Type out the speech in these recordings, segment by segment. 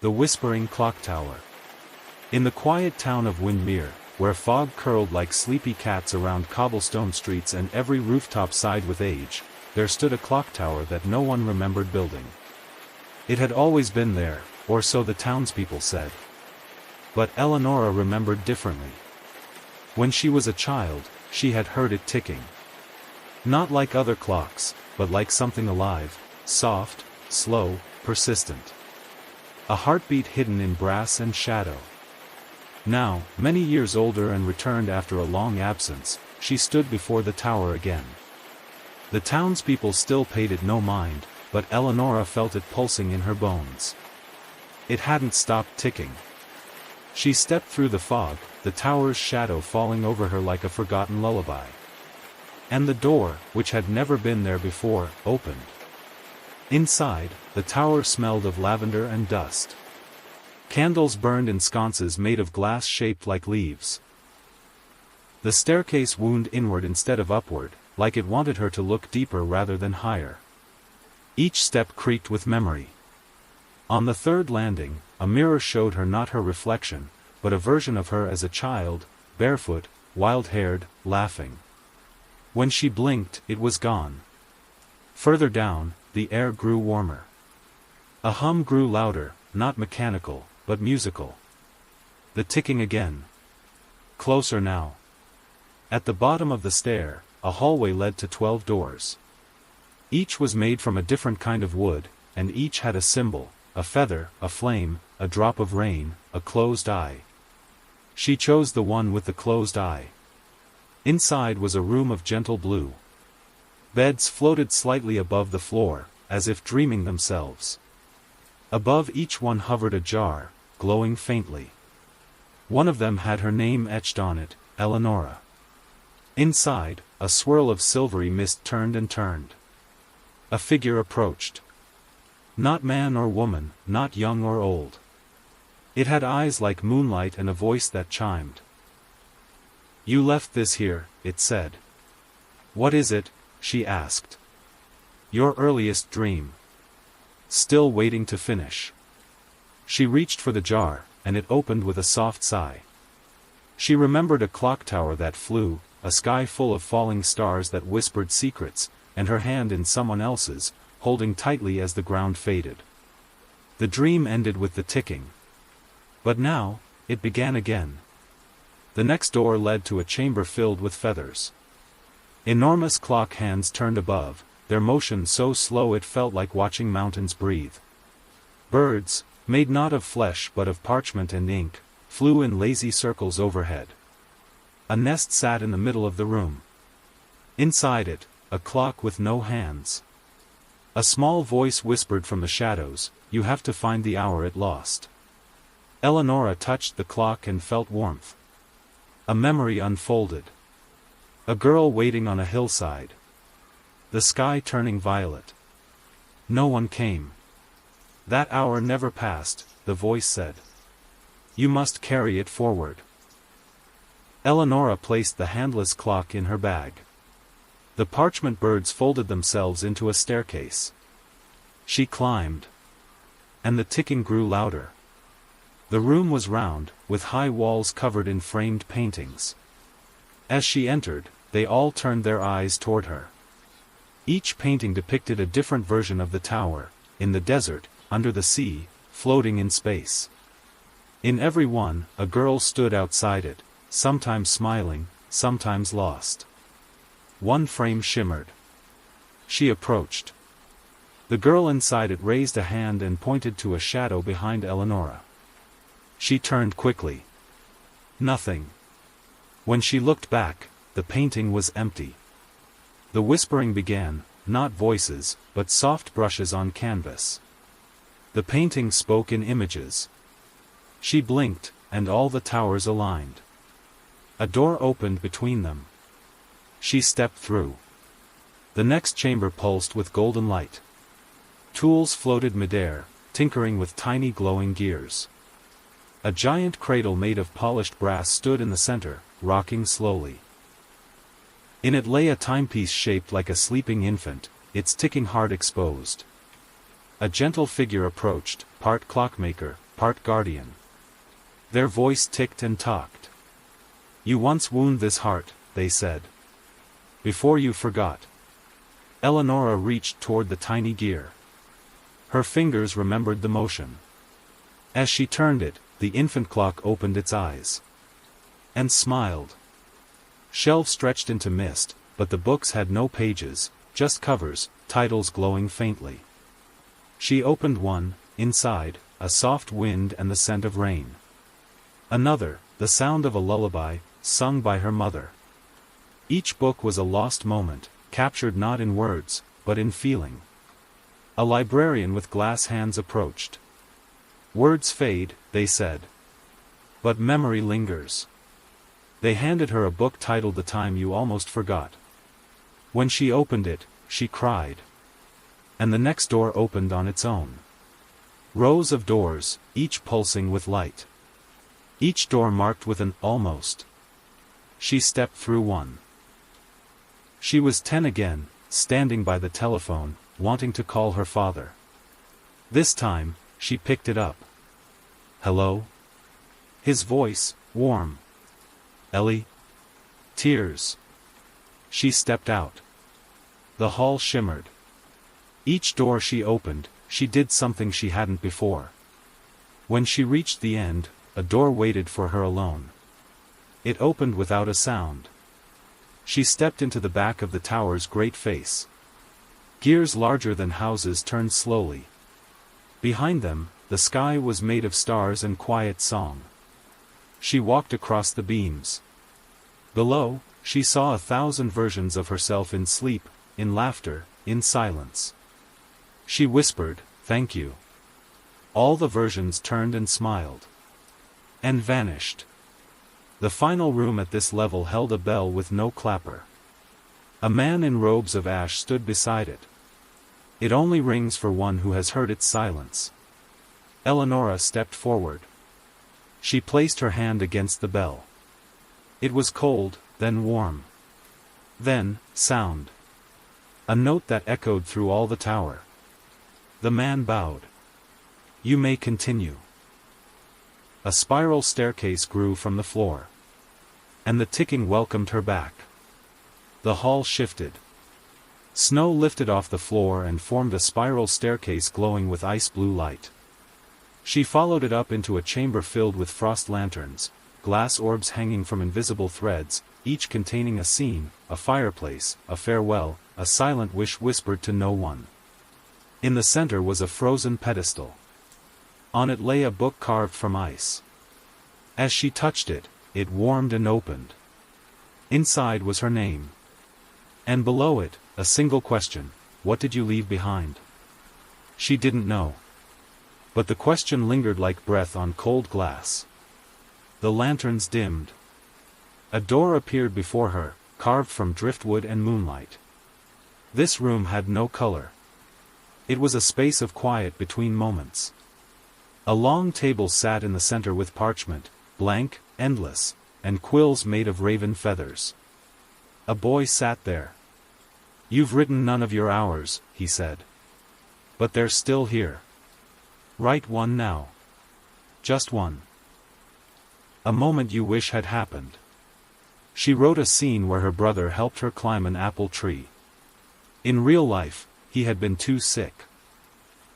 The Whispering Clocktower. In the quiet town of Windmere, where fog curled like sleepy cats around cobblestone streets and every rooftop sighed with age, there stood a clock tower that no one remembered building. It had always been there, or so the townspeople said. But Eleonora remembered differently. When she was a child, she had heard it ticking. Not like other clocks, but like something alive, soft, slow, persistent. A heartbeat hidden in brass and shadow. Now, many years older and returned after a long absence, she stood before the tower again. The townspeople still paid it no mind, but Eleonora felt it pulsing in her bones. It hadn't stopped ticking. She stepped through the fog, the tower's shadow falling over her like a forgotten lullaby. And the door, which had never been there before, opened. Inside, the tower smelled of lavender and dust. Candles burned in sconces made of glass shaped like leaves. The staircase wound inward instead of upward, like it wanted her to look deeper rather than higher. Each step creaked with memory. On the third landing, a mirror showed her not her reflection, but a version of her as a child, barefoot, wild-haired, laughing. When she blinked, it was gone. Further down, the air grew warmer. A hum grew louder, not mechanical, but musical. The ticking again. Closer now. At the bottom of the stair, a hallway led to 12 doors. Each was made from a different kind of wood, and each had a symbol, a feather, a flame, a drop of rain, a closed eye. She chose the one with the closed eye. Inside was a room of gentle blue. Beds floated slightly above the floor, as if dreaming themselves. Above each one hovered a jar, glowing faintly. One of them had her name etched on it, Eleonora. Inside, a swirl of silvery mist turned and turned. A figure approached. Not man or woman, not young or old. It had eyes like moonlight and a voice that chimed. "You left this here," it said. "What is it?" she asked. "Your earliest dream." Still waiting to finish. She reached for the jar, and it opened with a soft sigh. She remembered a clock tower that flew, a sky full of falling stars that whispered secrets, and her hand in someone else's, holding tightly as the ground faded. The dream ended with the ticking. But now, it began again. The next door led to a chamber filled with feathers. Enormous clock hands turned above, their motion so slow it felt like watching mountains breathe. Birds, made not of flesh but of parchment and ink, flew in lazy circles overhead. A nest sat in the middle of the room. Inside it, a clock with no hands. A small voice whispered from the shadows, "You have to find the hour it lost." Eleonora touched the clock and felt warmth. A memory unfolded. A girl waiting on a hillside. The sky turning violet. No one came. That hour never passed, the voice said. You must carry it forward. Eleonora placed the handless clock in her bag. The parchment birds folded themselves into a staircase. She climbed. And the ticking grew louder. The room was round, with high walls covered in framed paintings. As she entered, they all turned their eyes toward her. Each painting depicted a different version of the tower, in the desert, under the sea, floating in space. In every one, a girl stood outside it, sometimes smiling, sometimes lost. One frame shimmered. She approached. The girl inside it raised a hand and pointed to a shadow behind Eleonora. She turned quickly. Nothing. When she looked back, the painting was empty. The whispering began, not voices, but soft brushes on canvas. The painting spoke in images. She blinked, and all the towers aligned. A door opened between them. She stepped through. The next chamber pulsed with golden light. Tools floated midair, tinkering with tiny glowing gears. A giant cradle made of polished brass stood in the center, rocking slowly. In it lay a timepiece shaped like a sleeping infant, its ticking heart exposed. A gentle figure approached, part clockmaker, part guardian. Their voice ticked and talked. You once wound this heart, they said. Before you forgot. Eleonora reached toward the tiny gear. Her fingers remembered the motion. As she turned it, the infant clock opened its eyes. And smiled. Shelves stretched into mist, but the books had no pages, just covers, titles glowing faintly. She opened one, inside, a soft wind and the scent of rain. Another, the sound of a lullaby, sung by her mother. Each book was a lost moment, captured not in words, but in feeling. A librarian with glass hands approached. Words fade, they said. But memory lingers. They handed her a book titled The Time You Almost Forgot. When she opened it, she cried. And the next door opened on its own. Rows of doors, each pulsing with light. Each door marked with an almost. She stepped through one. She was 10 again, standing by the telephone, wanting to call her father. This time, she picked it up. Hello? His voice, warm. Ellie? Tears. She stepped out. The hall shimmered. Each door she opened, she did something she hadn't before. When she reached the end, a door waited for her alone. It opened without a sound. She stepped into the back of the tower's great face. Gears larger than houses turned slowly. Behind them, the sky was made of stars and quiet song. She walked across the beams. Below, she saw 1,000 versions of herself in sleep, in laughter, in silence. She whispered, "Thank you." All the versions turned and smiled. And vanished. The final room at this level held a bell with no clapper. A man in robes of ash stood beside it. It only rings for one who has heard its silence. Eleonora stepped forward. She placed her hand against the bell. It was cold, then warm. Then, sound. A note that echoed through all the tower. The man bowed. You may continue. A spiral staircase grew from the floor. And the ticking welcomed her back. The hall shifted. Snow lifted off the floor and formed a spiral staircase glowing with ice-blue light. She followed it up into a chamber filled with frost lanterns, glass orbs hanging from invisible threads, each containing a scene, a fireplace, a farewell, a silent wish whispered to no one. In the center was a frozen pedestal. On it lay a book carved from ice. As she touched it, it warmed and opened. Inside was her name. And below it, a single question: what did you leave behind? She didn't know. But the question lingered like breath on cold glass. The lanterns dimmed. A door appeared before her, carved from driftwood and moonlight. This room had no color. It was a space of quiet between moments. A long table sat in the center with parchment, blank, endless, and quills made of raven feathers. A boy sat there. You've written none of your hours, he said. But they're still here. Write one now. Just one. A moment you wish had happened. She wrote a scene where her brother helped her climb an apple tree. In real life, he had been too sick.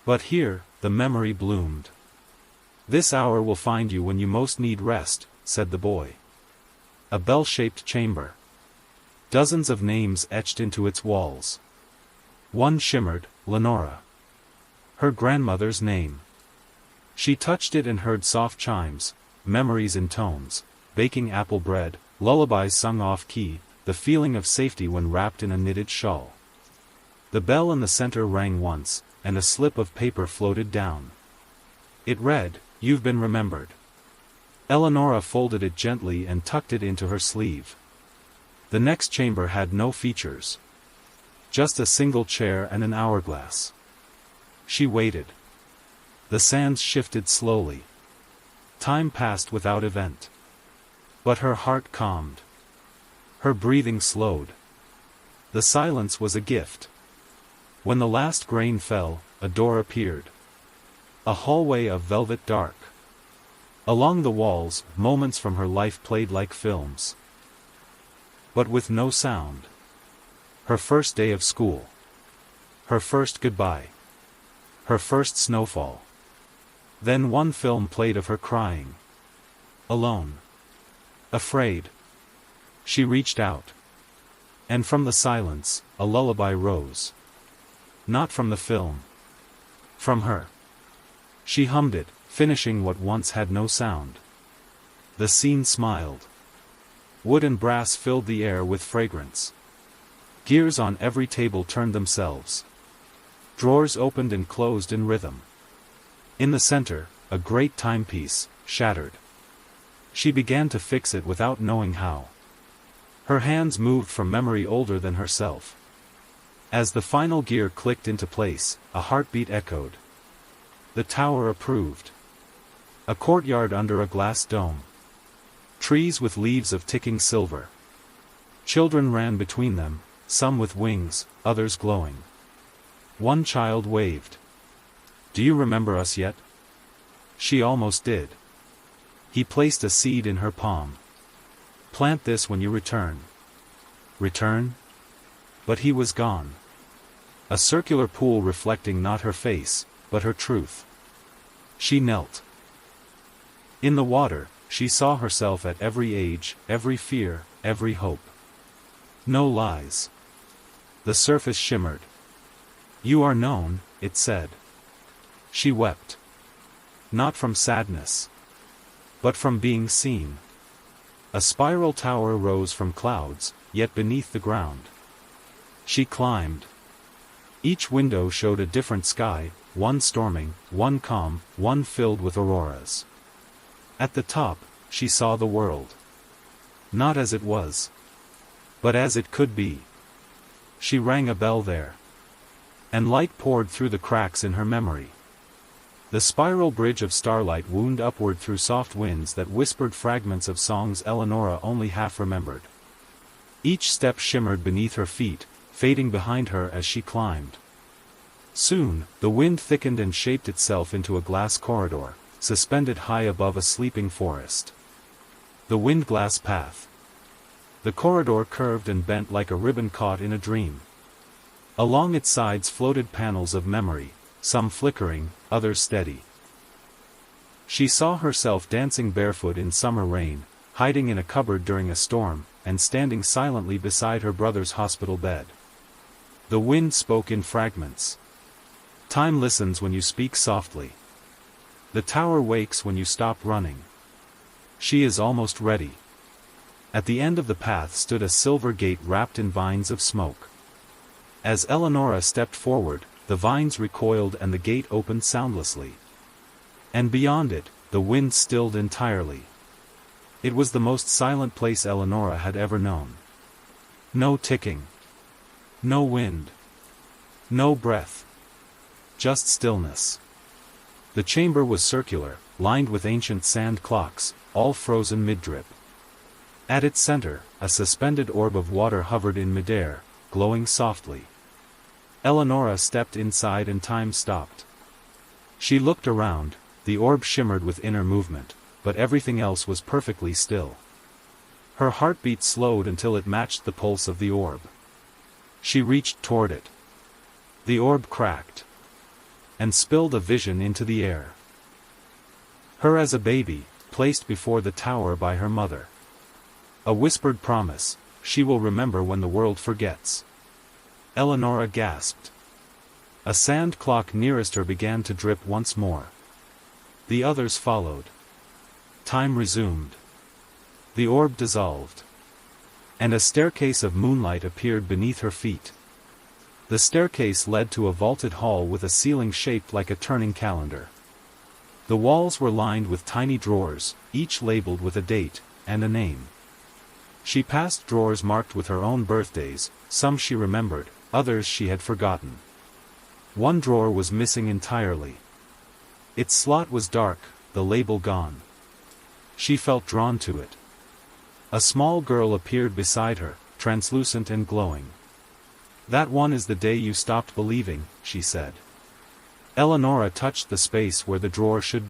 But here, the memory bloomed. This hour will find you when you most need rest, said the boy. A bell-shaped chamber. Dozens of names etched into its walls. One shimmered, Lenora. Her grandmother's name. She touched it and heard soft chimes, memories in tones, baking apple bread, lullabies sung off-key, the feeling of safety when wrapped in a knitted shawl. The bell in the center rang once, and a slip of paper floated down. It read, "You've been remembered." Eleonora folded it gently and tucked it into her sleeve. The next chamber had no features. Just a single chair and an hourglass. She waited. The sands shifted slowly. Time passed without event. But her heart calmed. Her breathing slowed. The silence was a gift. When the last grain fell, a door appeared. A hallway of velvet dark. Along the walls, moments from her life played like films. But with no sound. Her first day of school. Her first goodbye. Her first snowfall. Then one film played of her crying. Alone. Afraid. She reached out. And from the silence, a lullaby rose. Not from the film. From her. She hummed it, finishing what once had no sound. The scene smiled. Wood and brass filled the air with fragrance. Gears on every table turned themselves. Drawers opened and closed in rhythm. In the center, a great timepiece, shattered. She began to fix it without knowing how. Her hands moved from memory older than herself. As the final gear clicked into place, a heartbeat echoed. The tower approved. A courtyard under a glass dome. Trees with leaves of ticking silver. Children ran between them, some with wings, others glowing. One child waved. "Do you remember us yet?" She almost did. He placed a seed in her palm. "Plant this when you return." Return? But he was gone. A circular pool reflecting not her face, but her truth. She knelt. In the water, she saw herself at every age, every fear, every hope. No lies. The surface shimmered. "You are known," it said. She wept. Not from sadness. But from being seen. A spiral tower rose from clouds, yet beneath the ground. She climbed. Each window showed a different sky, one storming, one calm, one filled with auroras. At the top, she saw the world. Not as it was. But as it could be. She rang a bell there. And light poured through the cracks in her memory. The spiral bridge of starlight wound upward through soft winds that whispered fragments of songs Eleonora only half remembered. Each step shimmered beneath her feet, fading behind her as she climbed. Soon, the wind thickened and shaped itself into a glass corridor, suspended high above a sleeping forest. The wind-glass path. The corridor curved and bent like a ribbon caught in a dream. Along its sides floated panels of memory, some flickering, others steady. She saw herself dancing barefoot in summer rain, hiding in a cupboard during a storm, and standing silently beside her brother's hospital bed. The wind spoke in fragments. Time listens when you speak softly. The tower wakes when you stop running. She is almost ready. At the end of the path stood a silver gate wrapped in vines of smoke. As Eleonora stepped forward, the vines recoiled and the gate opened soundlessly. And beyond it, the wind stilled entirely. It was the most silent place Eleonora had ever known. No ticking. No wind. No breath. Just stillness. The chamber was circular, lined with ancient sand clocks, all frozen mid-drip. At its center, a suspended orb of water hovered in midair, glowing softly. Eleonora stepped inside and time stopped. She looked around, the orb shimmered with inner movement, but everything else was perfectly still. Her heartbeat slowed until it matched the pulse of the orb. She reached toward it. The orb cracked. And spilled a vision into the air. Her as a baby, placed before the tower by her mother. A whispered promise, she will remember when the world forgets. Eleonora gasped. A sand clock nearest her began to drip once more. The others followed. Time resumed. The orb dissolved. And a staircase of moonlight appeared beneath her feet. The staircase led to a vaulted hall with a ceiling shaped like a turning calendar. The walls were lined with tiny drawers, each labeled with a date, and a name. She passed drawers marked with her own birthdays, some she remembered, others she had forgotten. One drawer was missing entirely. Its slot was dark, the label gone. She felt drawn to it. A small girl appeared beside her, translucent and glowing. "That one is the day you stopped believing," she said. Eleonora touched the space where the drawer should